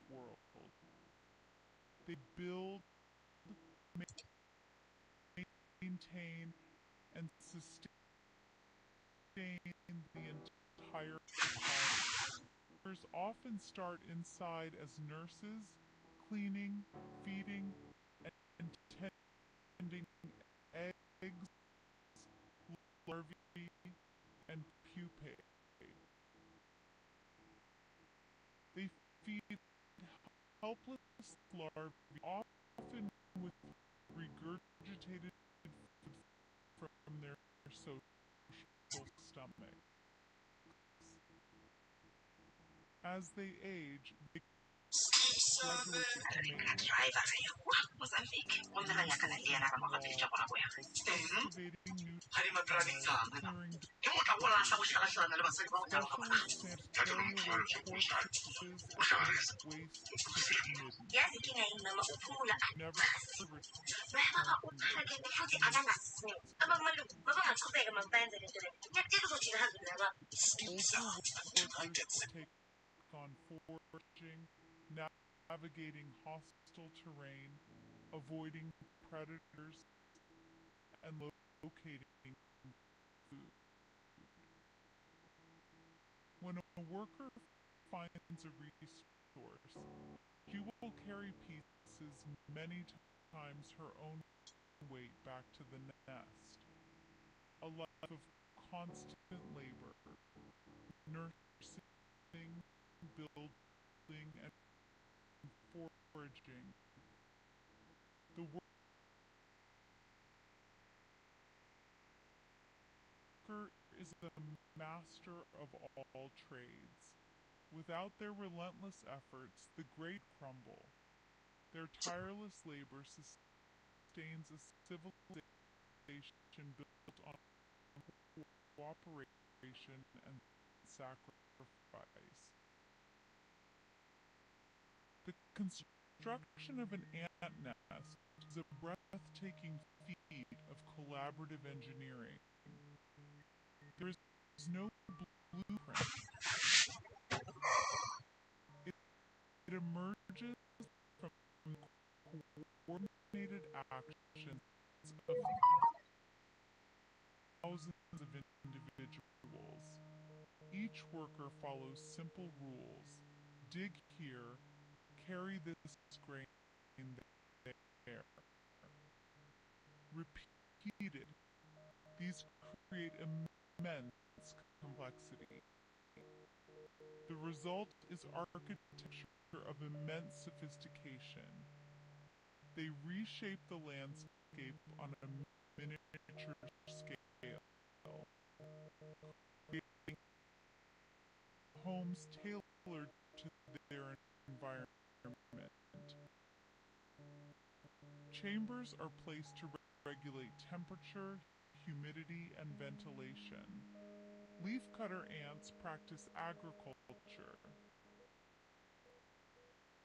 world. They build, maintain, and sustain the entire colony. Workers often start inside as nurses, cleaning, feeding, and tending eggs, larvae, and pupae. They feed helpless larvae, often with regurgitated food from their social stomach. As they age, they graduate to mate, cultivating new tunnels, clearing specialists carry away corpses and waste hidden, never older workers take on foraging, navigating hostile terrain, avoiding predators, and locating food. When a worker finds a resource, she will carry pieces many times her own weight back to the nest. A life of constant labor, nursing, building, and foraging. The worker is the master of all trades. Without their relentless efforts, the great crumble. Their tireless labor sustains a civilization built on cooperation and sacrifice. The construction of an ant nest is a breathtaking feat of collaborative engineering. There is no blueprint. It emerges from coordinated actions of thousands of individuals. Each worker follows simple rules. Dig here, carry this grain there. Repeated. These create immense complexity. The result is architecture of immense sophistication. They reshape the landscape on a miniature scale, creating homes tailored to their environment. Chambers are placed to regulate temperature, humidity, and ventilation. Leafcutter ants practice agriculture,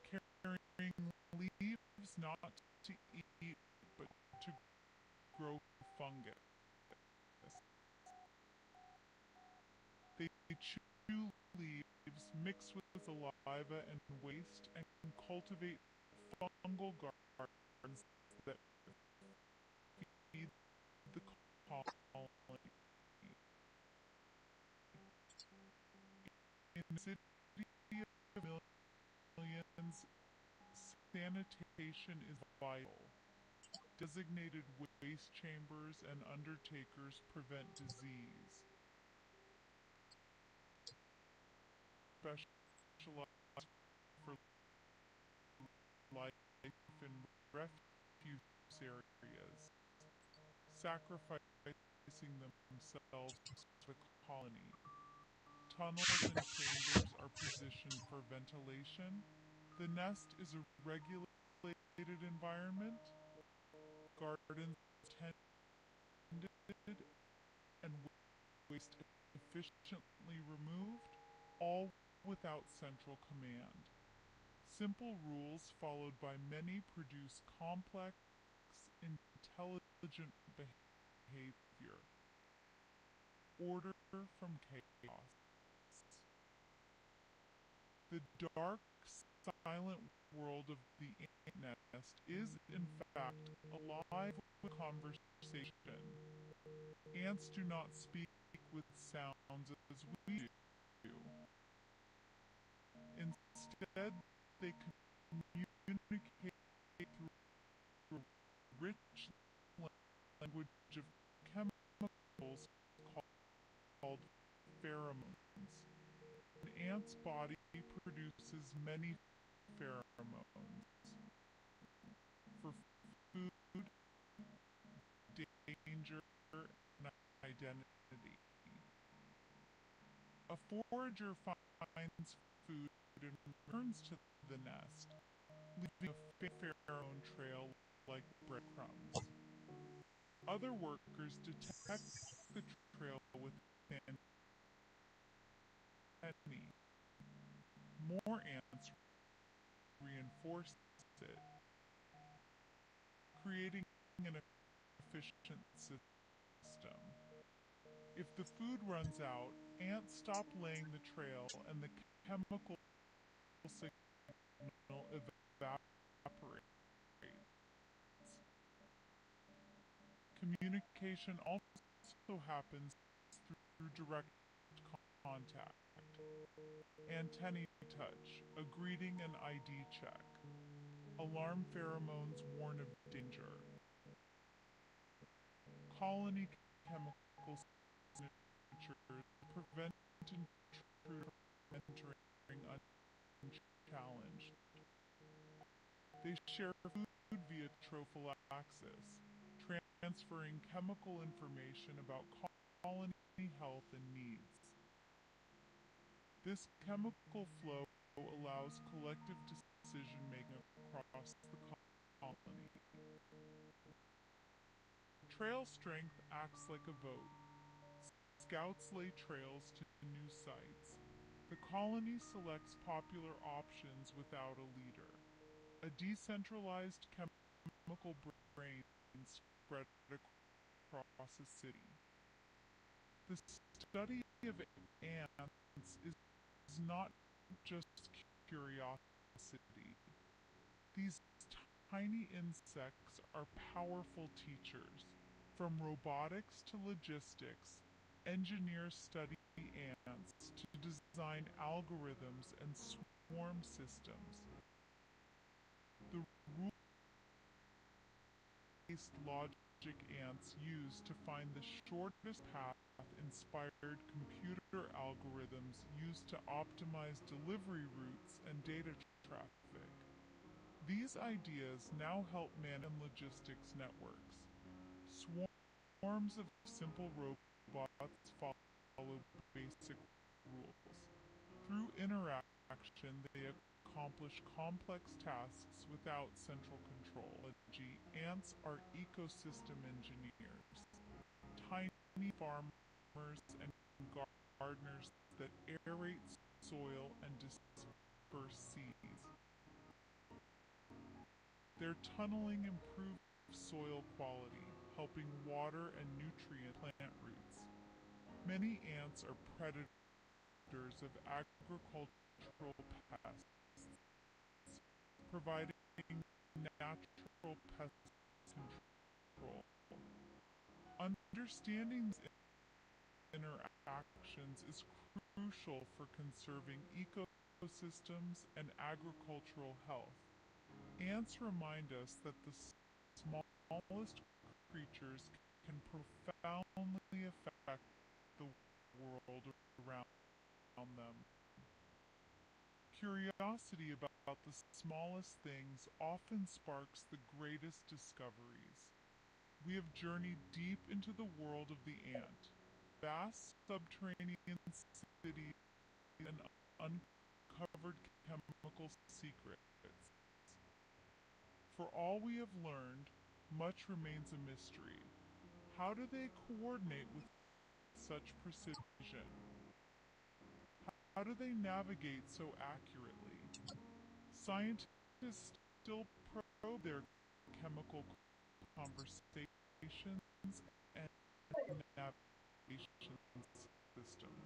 carrying leaves not to eat but to grow fungus. They chew leaves, mix with saliva and waste, and cultivate fungal gardens that feed the colony. In the city of millions, sanitation is vital. Designated waste chambers and undertakers prevent disease. Specialized for life in refuse areas, sacrificing themselves to the colony. Tunnels and chambers are positioned for ventilation. The nest is a regulated environment. Gardens tended and waste efficiently removed, all without central command. Simple rules followed by many produce complex, intelligent behavior. Order from chaos. The dark silent world of the ant nest is, in fact, alive with conversation. Ants do not speak with sounds as we do. Instead, they communicate through a rich language of chemicals called pheromones. An ant's body produces many pheromones for food, danger, and identity. A forager finds food and returns to the nest, leaving a pheromone trail like breadcrumbs. Other workers detect the trail with antennae. More ants reinforce it, creating an efficient system. If the food runs out, ants stop laying the trail and the chemical signal evaporates. Communication also happens through direct contact. Antennae touch, a greeting and ID check. Alarm pheromones warn of danger. Colony chemical signatures prevent intruder entering unchallenged. They share food via trophallaxis, transferring chemical information about colony health and needs. This chemical flow allows collective decision-making across the colony. Trail strength acts like a vote. Scouts lay trails to new sites. The colony selects popular options without a leader. A decentralized chemical brain spread across a city. The study of ants is not just curiosity. These tiny insects are powerful teachers. From robotics to logistics, engineers study ants to design algorithms and swarm systems. The rule-based logic ants use to find the shortest path inspired computer algorithms used to optimize delivery routes and data traffic. These ideas now help manage logistics networks. Swarms of simple robots follow basic rules. Through interaction, they accomplish complex tasks without central control. Ants are ecosystem engineers, tiny farmers and gardeners that aerate soil and disperse seeds. Their tunneling improves soil quality, helping water and nutrient plant roots. Many ants are predators of agricultural pests, providing natural pest control. Understanding these interactions is crucial for conserving ecosystems and agricultural health. Ants remind us that the smallest creatures can profoundly affect the world around them. Curiosity about the smallest things often sparks the greatest discoveries. We have journeyed deep into the world of the ant, vast subterranean cities and uncovered chemical secrets. For all we have learned, much remains a mystery. How do they coordinate with such precision? How do they navigate so accurately? Scientists still probe their chemical conversations and navigation systems.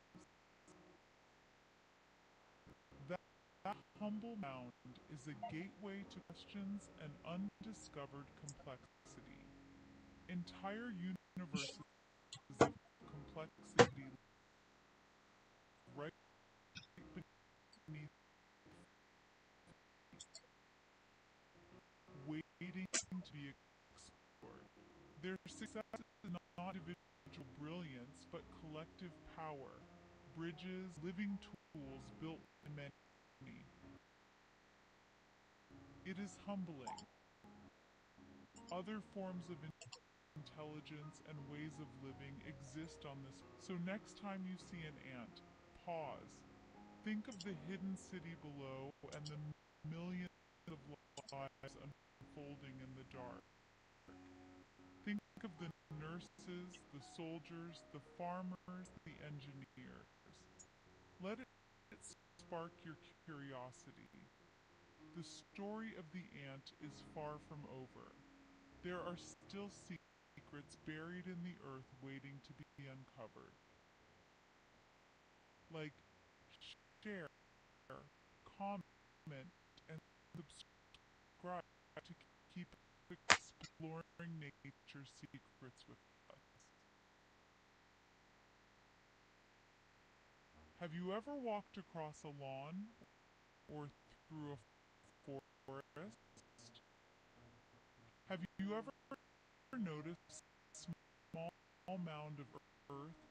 That humble mound is a gateway to questions and undiscovered complexity. Entire universes of complexity right beneath, waiting to be explored. Their success is not individual brilliance, but collective power. Bridges, living tools built by many. It is humbling. Other forms of intelligence and ways of living exist on this. So next time you see an ant, pause. Think of the hidden city below and the millions of lives unfolding in the dark. Think of the nurses, the soldiers, the farmers, the engineers. Let it spark your curiosity. The story of the ant is far from over. There are still secrets buried in the earth waiting to be uncovered. Like share, comment, and subscribe to keep exploring nature's secrets with us. Have you ever walked across a lawn or through a forest? Have you ever noticed a small mound of earth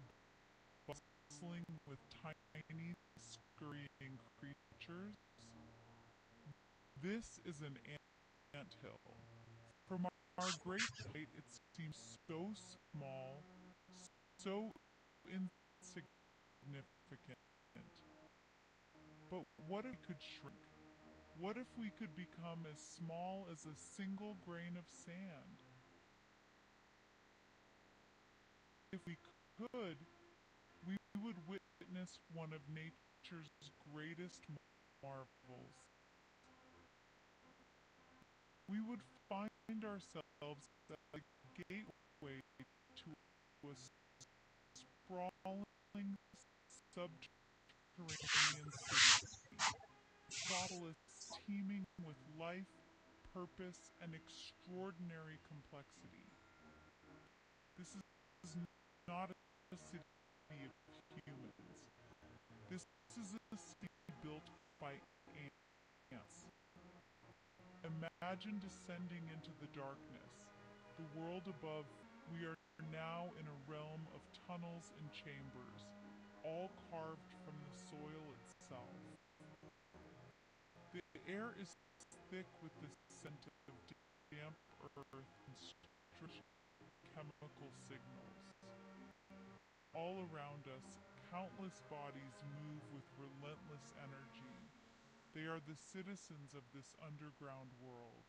bustling with tiny, scurrying creatures? This is an ant hill. From our great height, it seems so small, so insignificant. But what if we could shrink? What if we could become as small as a single grain of sand? If we could, we would witness one of nature's greatest marvels. We would find ourselves at a gateway to a sprawling subterranean city, metropolis teeming with life, purpose, and extraordinary complexity. This is not a city of humans. This is a city built by ants. Imagine descending into the darkness. The world above, we are now in a realm of tunnels and chambers, all carved from the soil itself. The air is thick with the scent of damp earth and strange chemical signals. All around us, countless bodies move with relentless energy. They are the citizens of this underground world.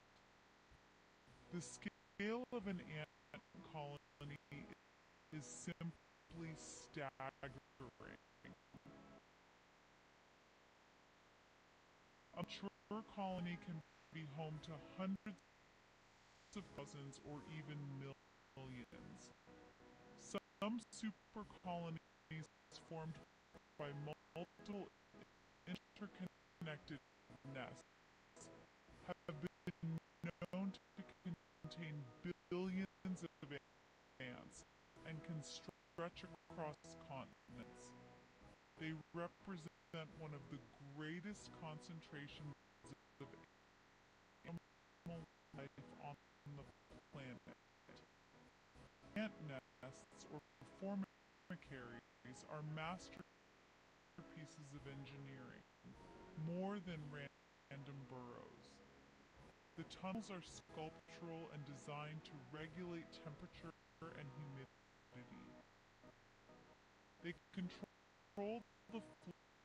The scale of an ant colony is simply staggering. A mature colony can be home to hundreds of thousands or even millions. Some super colonies formed by multiple interconnected nests have been known to contain billions of ants and can stretch across continents. They represent one of the greatest concentrations of animal life on the planet. Ant nests, or formicaries, are masterpieces of engineering, more than random burrows. The tunnels are sculptural and designed to regulate temperature and humidity. They control the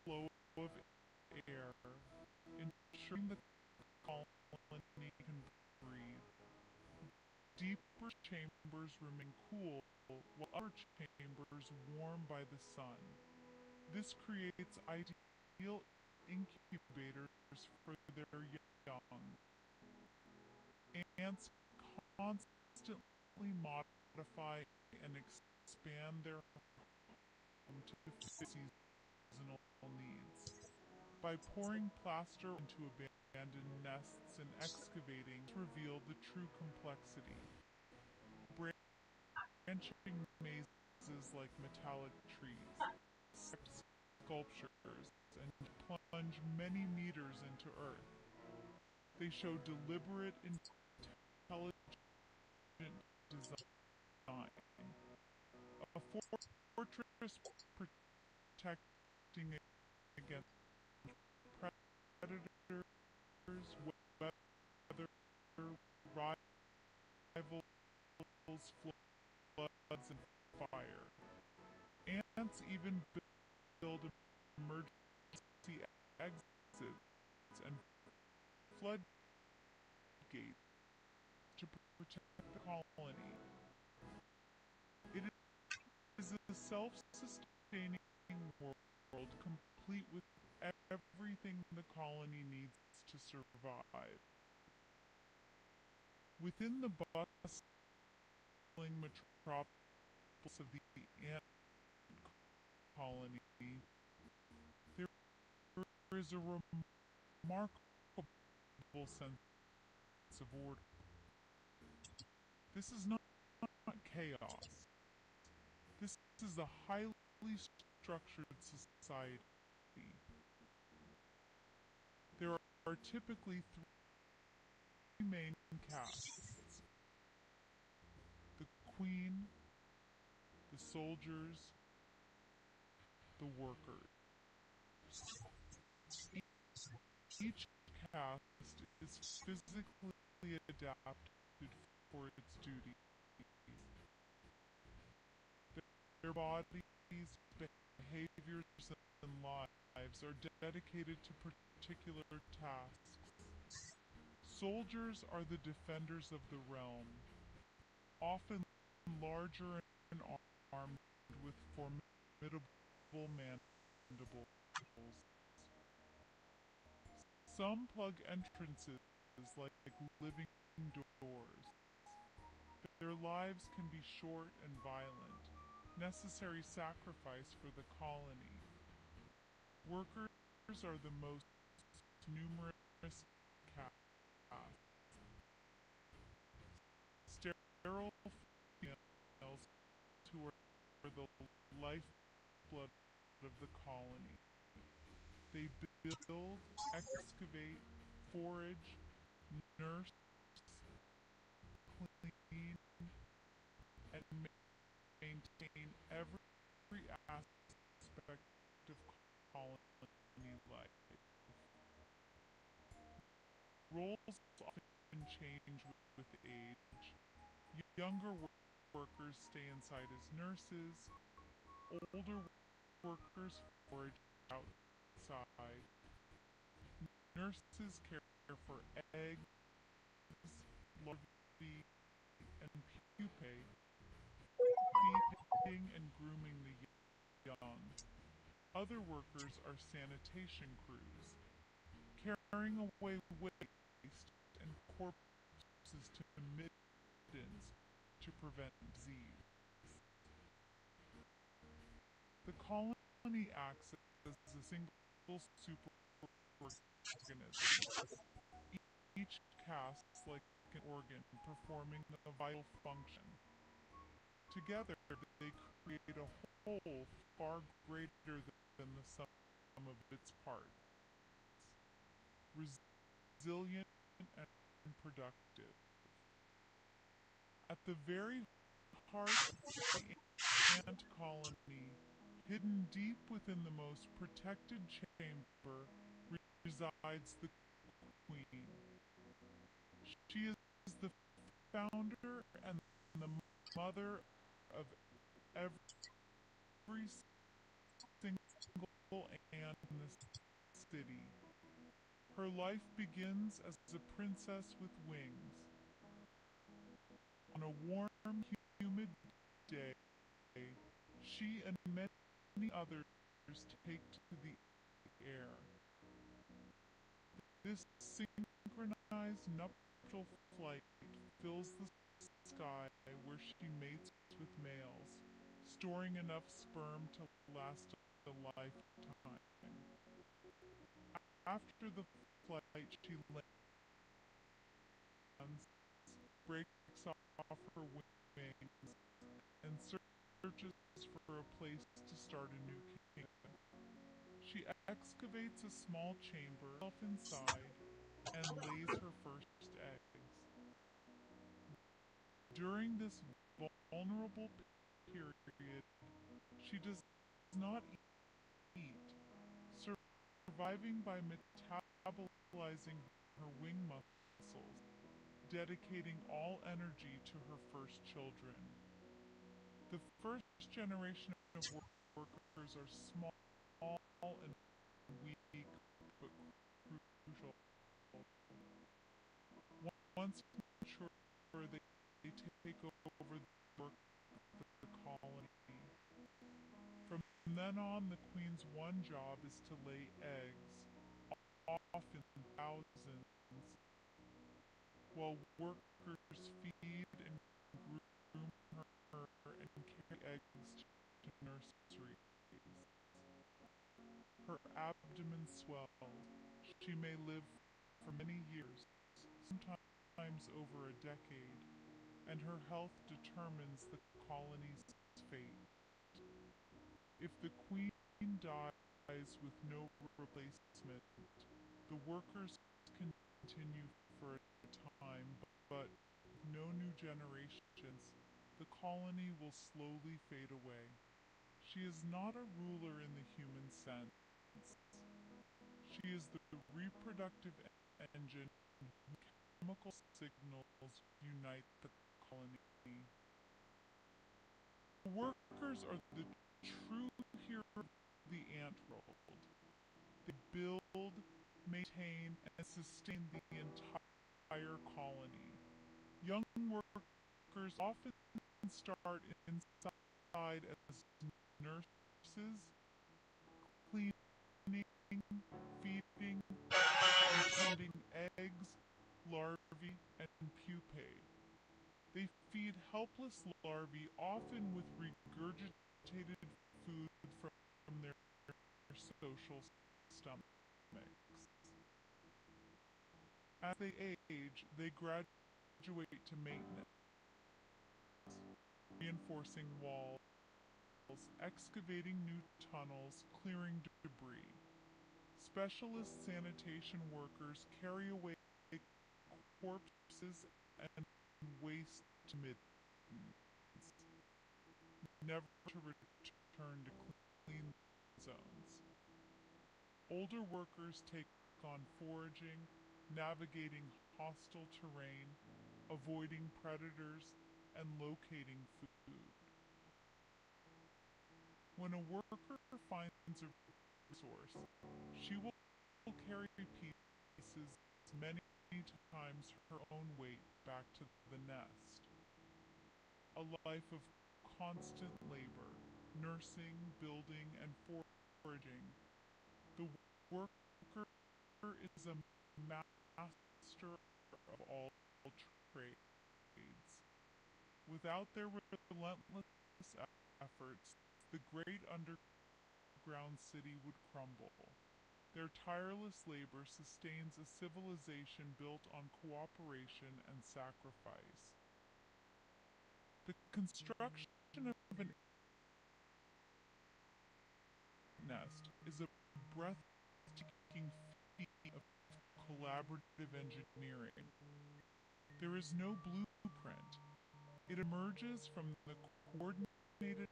flow of air, ensuring the colony can breathe. Deeper chambers remain cool, while upper chambers warm by the sun. This creates ideal incubators for their young. Ants constantly modify and expand their home to fit seasonal needs. By pouring plaster into abandoned nests and excavating to reveal the true complexity. Branching mazes like metallic trees, sculptures, and plunge many meters into earth. They show deliberate, intelligent design. A fortress protecting against predators, weather, rivals, floods, and fire. Ants even build emergency exits and floodgates to protect the colony. It is a self-sustaining world complete with everything the colony needs to survive. Within the bustling metropolis of the ant colony, there is a remarkable sense of order. This is not chaos. This is a highly structured society. There are typically three main castes: the queen, the soldiers, the workers. Each caste is physically adapted for its duties. Their bodies, behaviors, and lives are dedicated to particular tasks. Soldiers are the defenders of the realm, often larger and armed with formidable mandibles. Some plug entrances like living doors. Their lives can be short and violent, necessary sacrifice for the colony. Workers are the most numerous caste. Sterile females who are the lifeblood of the colony. They build, excavate, forage, nurse, clean, and maintain every aspect of colony life. Roles often change with age. Younger workers stay inside as nurses. Older workers forage outside. Nurses care for eggs, larvae, and pupae, feeding and grooming the young. Other workers are sanitation crews, carrying away waste and corpses to middens to prevent disease. The colony acts as a single superorganism, each caste like an organ performing a vital function. Together, they create a whole far greater than the sum of its parts, resilient and productive. At the very heart of the ant colony, hidden deep within the most protected chamber, resides the queen. She is the founder and the mother of every single ant in the city. Her life begins as a princess with wings. On a warm, humid day, she and many others take to the air. This synchronized nuptial flight fills the sky where she mates with males, storing enough sperm to last a lifetime. After the flight, she lands, breaks off her wings, and searches for a place to start a new kingdom. She excavates a small chamber inside and lays her first eggs. During this vulnerable period, she does not eat, surviving by metabolizing her wing muscles, dedicating all energy to her first children. The first generation of workers are small and weak but crucial. Once mature, they take over the work of the colony. From then on, the queen's one job is to lay eggs, often thousands, while workers feed and groom her and carry eggs to nurseries. Her abdomen swells. She may live for many years, sometimes over a decade, and her health determines the colony's fate. If the queen dies with no replacement, the workers continue for a time, but with no new generations, the colony will slowly fade away. She is not a ruler in the human sense. She is the reproductive engine whose chemical signals unite the colony. The workers are the true hero of the ant world. They build, maintain, and sustain the entire colony. Young workers often start inside as nurses, cleaning, feeding, and tending eggs, larvae, and pupae. They feed helpless larvae, often with regurgitated food from their social stomachs. As they age, they graduate to maintenance, reinforcing walls, excavating new tunnels, clearing debris. Specialist sanitation workers carry away corpses and waste to middens, never to return to clean zones. Older workers take on foraging, navigating hostile terrain, avoiding predators, and locating food. When a worker finds a resource, she will carry pieces many times her own weight back to the nest. A life of constant labor, nursing, building, and foraging. The worker is a master of all trades. Without their relentless efforts, the great underground city would crumble. Their tireless labor sustains a civilization built on cooperation and sacrifice. The construction of an nest is a breathtaking feat of collaborative engineering. There is no blueprint. It emerges from the coordinated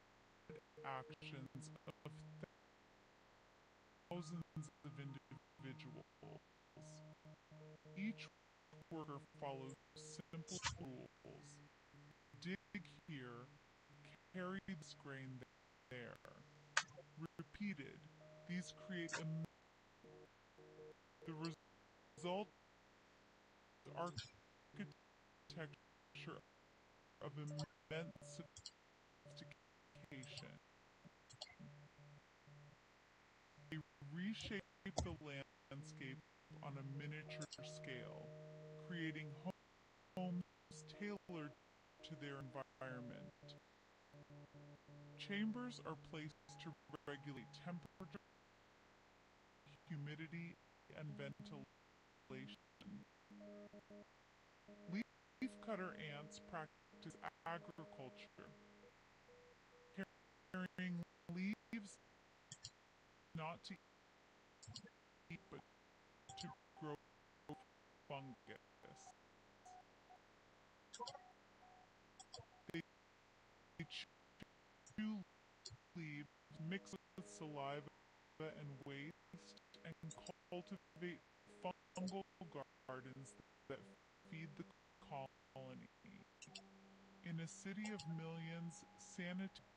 actions of thousands of individuals. Each worker follows simple rules. Dig here, carry this grain there. Repeated, these create the result architecture of immense sophistication. They reshape the landscape on a miniature scale, creating homes tailored to their environment. Chambers are placed to regulate temperature, humidity, and ventilation. Leafcutter ants practice agriculture, carrying leaves not to eat but to grow fungus. They chew leaves, mix with saliva and waste, and cultivate fungal gardens that feed the colony. In a city of millions, sanitary